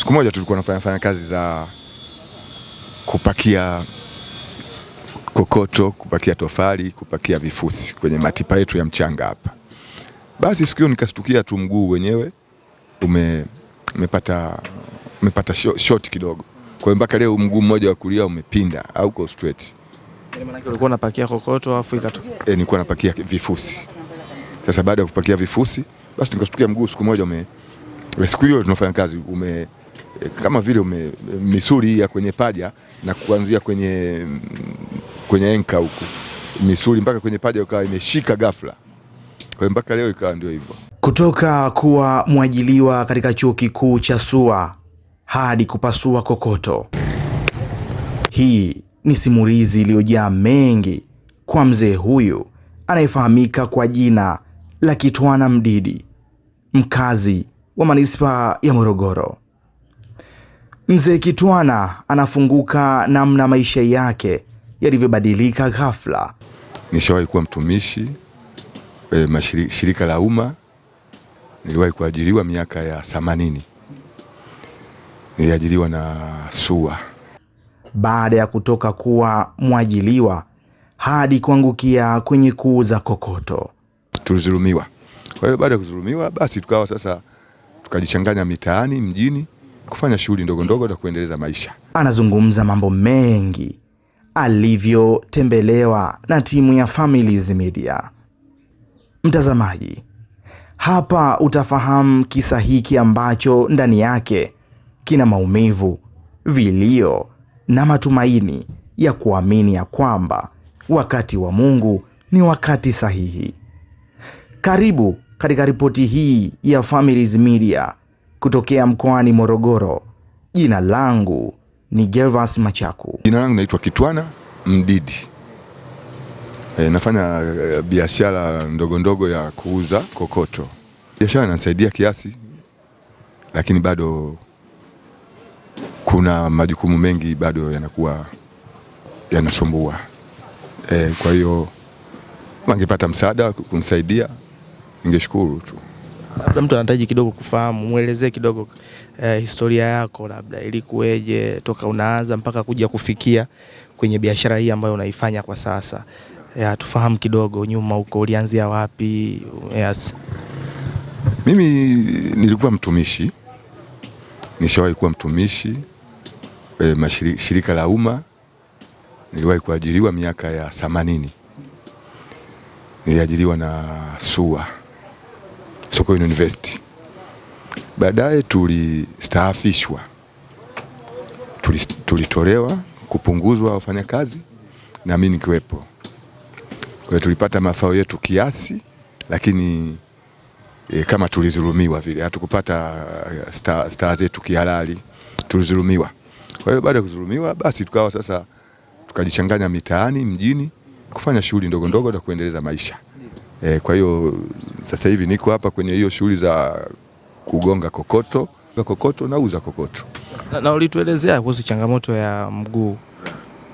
Siku moja tulikuwa tunafanya kazi za kupakia kokoto, kupakia tofali, kupakia vifusi kwenye matipa yetu ya mchanga hapa. Basi siku hiyo nikastukia tu mguu wenyewe umepata short kidogo. Kwa hiyo mpaka leo mguu mmoja wa kulia umepinda au uko straight. Ni maana ulikuwa unapakia kokoto afu ikatokea? Nilikuwa napakia vifusi. Sasa baada ya kupakia vifusi, basi nikastukia mguu siku moja siku hiyo tunafanya kazi kama vile misuli ya kwenye paja na kuanzia kwenye enka huko. Misuli mpaka kwenye paja ikawa imeshika ghafla. Kwa hiyo mpaka leo ikawa ndio hivyo. Kutoka kuwa mwajiliwa katika chuo kikuu cha SUA hadi kupasua kokoto. Hii ni simulizi iliyojaa mengi kwa mzee huyu anayefahamika kwa jina la Kitwana Mdidi, mkazi wa manispaa ya Morogoro. Mzee Kitwana anafunguka namna maisha yake yalivyobadilika ghafla. Nishawahi kuwa mtumishi shirika la umma. Niliwahi kuajiriwa miaka ya 80. Niliajiriwa na SUA. Baada ya kutoka kuwa mwajiliwa hadi kuangukia kwenye kuuza kokoto, tulizulumiwa. Kwa hiyo baada ya kuzulumiwa, basi tukawa sasa tukajichanganya mitaani mjini kufanya shughuli ndogo ndogo na kuendeleza maisha. Anazungumza mambo mengi alivyotembelewa na timu ya Families Media. Mtazamaji, hapa utafahamu kisa hiki ambacho ndani yake kina maumivu, vilio na matumaini ya kuamini ya kwamba wakati wa Mungu ni wakati sahihi. Karibu katika ripoti hii ya Families Media kutokea mkoani Morogoro. Jina langu ni Gervas Machaku. Jina langu naitwa Kitwana Mdidi. Nafanya biashara ndogo ndogo ya kuuza kokoto. Biashara inasaidia kiasi, lakini bado kuna majukumu mengi bado yanakuwa yanasumbua. Kwa hiyo mangepata msaada kunisaidia ningeshukuru tu. Labda mtu anahitaji kidogo kufahamu, muelezee kidogo historia yako, labda ilikuweje toka unaanza mpaka kuja kufikia kwenye biashara hii ambayo unaifanya kwa sasa. Tufahamu kidogo nyuma huko ulianzia wapi? Yes. Mimi nilikuwa mtumishi. Nishawahi kuwa mtumishi shirika la umma. Niliwahi kuajiriwa miaka ya 80. Niliajiriwa na SUA, Sokoine University. Baadaye tulistaafishwa. Tulitolewa kupunguzwa wafanyakazi na mimi nikiwepo. Kwa hiyo tulipata mafao yetu kiasi, lakini kama tulizulumiwa vile, hatukupata star zetu kihalali, tulizulumiwa. Kwa hiyo baada ya kuzulumiwa, basi tukawa sasa tukajichanganya mitaani mjini kufanya shughuli ndogo ndogo na kuendeleza maisha. Kwa hiyo sasa hivi niko hapa kwenye hiyo shughuli za kugonga kokoto na uza kokoto. Na ulituelezea kuhusu changamoto ya mguu.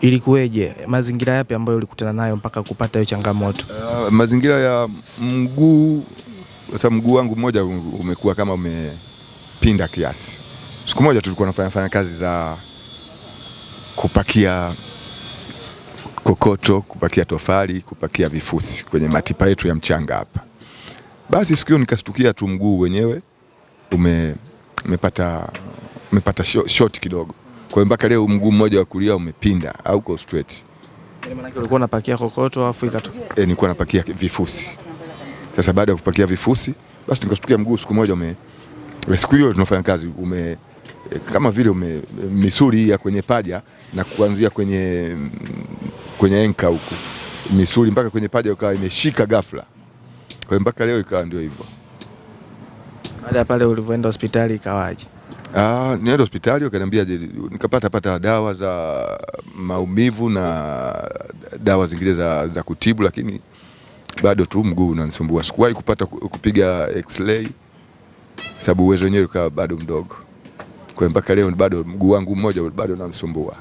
Ilikuweje? Mazingira yapi ambayo ulikutana nayo mpaka kupata hiyo changamoto? Mazingira ya mguu, sasa mguu wangu mmoja umekuwa kama umepinda kiasi. Siku moja tulikuwa tunafanya kazi za kupakia kokoto, kupakia tofali, kupakia vifusi kwenye matipa yetu ya mchanga hapa. Basi siku hiyo nikastukia tu mguu wenyewe umepata short kidogo. Kwa hiyo mpaka leo mguu mmoja wa kulia umepinda au uko straight. Ni maana ulikuwa unapakia kokoto afu ikatokea? Nilikuwa napakia vifusi. Sasa baada ya kupakia vifusi, basi nikastukia mguu siku moja siku hiyo tunafanya kazi kama vile misuli ya kwenye paja na kuanzia kwenye enka huko. Misuli mpaka kwenye paja ikawa imeshika ghafla. Kwa hiyo mpaka leo ikawa ndio hivyo. Baada ya pale ulivyoenda hospitali ikawaje? Nienda hospitali wakaniambia nikapata dawa za maumivu na dawa zingine za kutibu, lakini bado tu mguu unanisumbua. Sikuwahi kupiga x-ray sababu uwezo wenyewe ukawa bado mdogo. Kwa hiyo mpaka leo bado mguu wangu mmoja bado unanisumbua.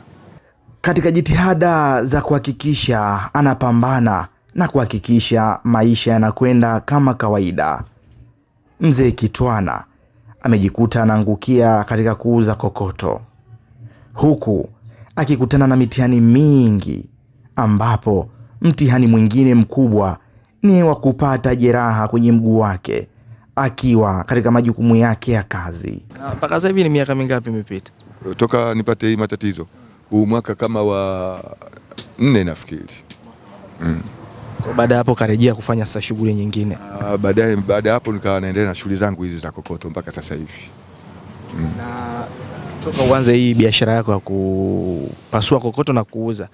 Katika jitihada za kuhakikisha anapambana na kuhakikisha maisha yanakwenda kama kawaida, Mzee Kitwana amejikuta anaangukia katika kuuza kokoto, huku akikutana na mitihani mingi, ambapo mtihani mwingine mkubwa ni wa kupata jeraha kwenye mguu wake akiwa katika majukumu yake ya kazi. Mpaka sasa hivi ni miaka mingapi imepita toka nipate hii matatizo? Huu mwaka kama wa 4 nafikiri. Baada ya hapo karejea kufanya sasa shughuli nyingine? Baada ya hapo nikawa naendelea na shughuli zangu hizi za kokoto mpaka sasa hivi. Na toka uanze hii biashara yako ya kupasua kokoto na kuuza,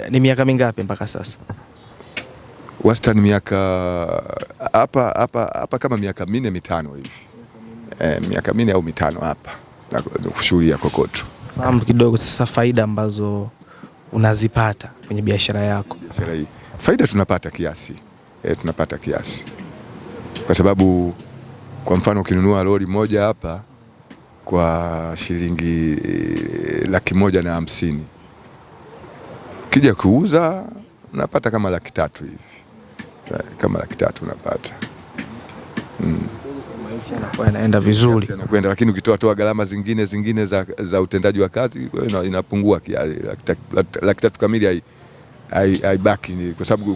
ni miaka mingapi mpaka sasa? Wastani miaka hapa kama miaka 4-5 hivi. Miaka 4 au 5 hapa na shughuli ya kokoto. Fahamu kidogo sasa faida ambazo unazipata kwenye biashara yako. Biashara hii faida tunapata kiasi. Tunapata kiasi. Kwa sababu kwa mfano ukinunua lori moja hapa kwa shilingi 150,000, kija kuuza unapata kama 300,000 hivi. Kama 300,000 unapata. Maisha yanakuwa yanaenda vizuri. Yanakwenda, lakini ukitoa gharama zingine za utendaji wa kazi inapungua kiasi. 300,000 kamili haibaki, kwa sababu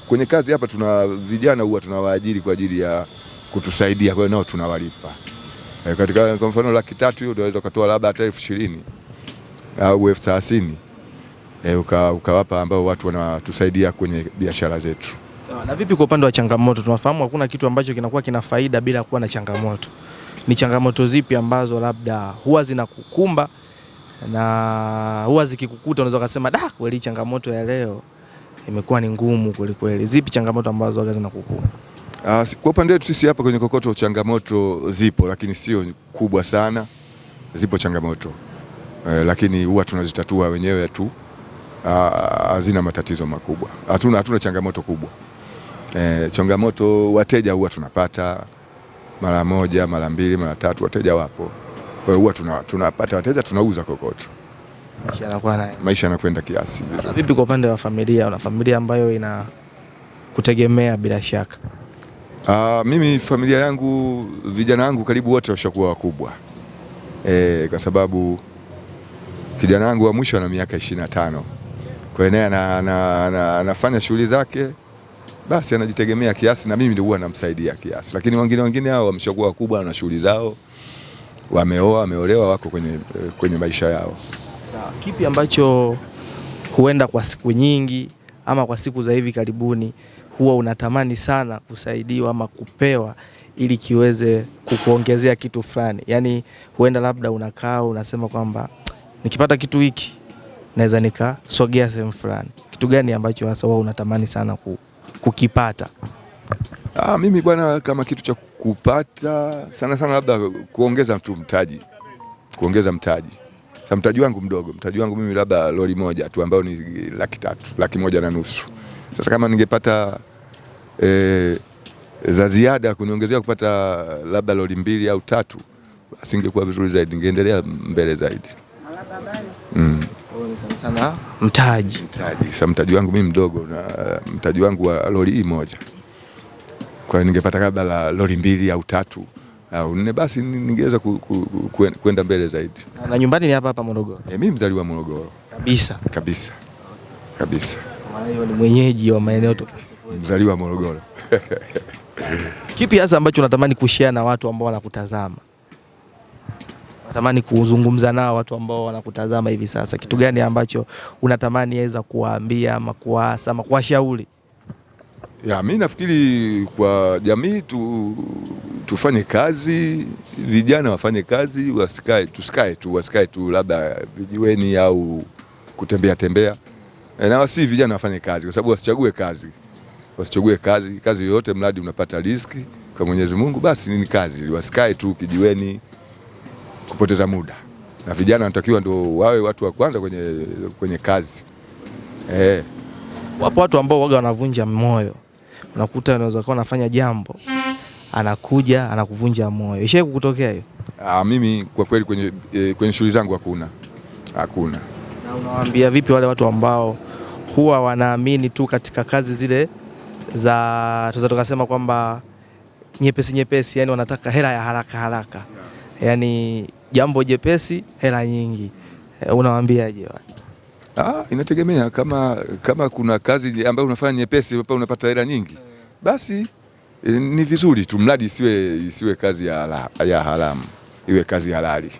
kwenye kazi hapa tuna vijana huwa tunawaajiri kwa ajili ya kutusaidia, kwa hiyo nao tunawalipa. Katika kwa mfano 300,000 hiyo unaweza kutoa labda hata 20,000 au 30,000 ukawapa ambao watu wanatusaidia kwenye biashara zetu. Na vipi kwa upande wa changamoto? Tunafahamu hakuna kitu ambacho kinakuwa kina faida bila kuwa na changamoto. Ni changamoto zipi ambazo labda huwa zinakukumba na huwa zikikukuta unaweza kusema kweli changamoto ya leo imekuwa ni ngumu kweli kweli? Zipi changamoto ambazo huwa zinakukumba? Kwa upande wetu sisi hapa kwenye kokoto changamoto zipo, lakini sio kubwa sana. Zipo changamoto, lakini huwa tunazitatua wenyewe tu. Hazina matatizo makubwa. Hatuna changamoto kubwa. Changamoto wateja huwa tunapata mara moja, mara mbili, mara tatu, wateja wapo. Kwa hiyo huwa tunapata wateja, tunauza kokoto. Maisha yanakwenda kiasi vizuri. Vipi kwa upande wa familia? Una familia ambayo inakutegemea bila shaka? Mimi familia yangu, vijana wangu karibu wote washakuwa wakubwa. Kwa sababu kijana wangu wa mwisho ana miaka 25. Kwa hiyo naye anafanya shughuli zake, basi anajitegemea kiasi, na mimi ndio huwa namsaidia kiasi. Lakini wengine hao wameshakuwa wakubwa na shughuli zao, wameoa, wameolewa, wako kwenye maisha yao. Kipi ambacho huenda kwa siku nyingi ama kwa siku za hivi karibuni huwa unatamani sana kusaidiwa ama kupewa ili kiweze kukuongezea kitu fulani? Yaani huenda labda unakaa unasema kwamba nikipata kitu hiki naweza nikasogea sehemu fulani. Kitu gani ambacho hasa wewe unatamani sana kukipata? Mimi bwana, kama kitu cha kupata sana labda kuongeza mtaji. Kuongeza mtaji. Sasa mtaji wangu mdogo. Mtaji wangu mimi labda lori moja tu ambao ni 300,000, 1,500,000. Sasa kama ningepata za ziada kuniongezea kupata labda lori 2 au 3, basi ingekuwa vizuri zaidi, ningeendelea mbele zaidi. Sana mtaji. Sasa mtaji wangu mimi mdogo, na mtaji wangu wa lori hii moja. Kwa hiyo ningepata labda lori 2 au 3 au 4, basi ningeweza kwenda mbele zaidi. Na nyumbani ni hapa Morogoro? Mimi mzaliwa Morogoro. Kabisa. Ni mwenyeji wa maeneo tofauti. Mzaliwa Morogoro. Kipi hasa ambacho unatamani kushare na watu ambao wanakutazama? Unatamani kuzungumza nao watu ambao wanakutazama hivi sasa? Kitu gani ambacho unatamani yaweza kuwaambia ama kuwaasa ama kuwashauri? Mimi nafikiri kwa jamii tufanye kazi, vijana wafanye kazi, wasikae tu labda vijiweni au kutembea. Na wasi vijana wafanye kazi, kwa sababu wasichague kazi yoyote, mradi unapata riziki kwa Mwenyezi Mungu, basi ni kazi. Wasikae tu kijiweni kupoteza muda. Na vijana wanatakiwa ndio wawe watu wa kwanza kwenye kazi. Wapo watu ambao waga wanavunja moyo. Unakuta unaweza kuwa unafanya jambo, anakuja anakuvunja moyo. Ishawahi kukutokea hiyo? Mimi kwa kweli kwenye shughuli zangu hakuna. Na unawaambia vipi wale watu ambao huwa wanaamini tu katika kazi zile za tunaweza tukasema kwamba nyepesi nyepesi, yani wanataka hela ya haraka haraka, yani jambo jepesi hela nyingi. Unawaambiaje? Inategemea kama kuna kazi ambayo unafanya nyepesi hapa unapata hela nyingi, basi ni vizuri tu, mradi isiwe kazi ya haramu, iwe kazi halali.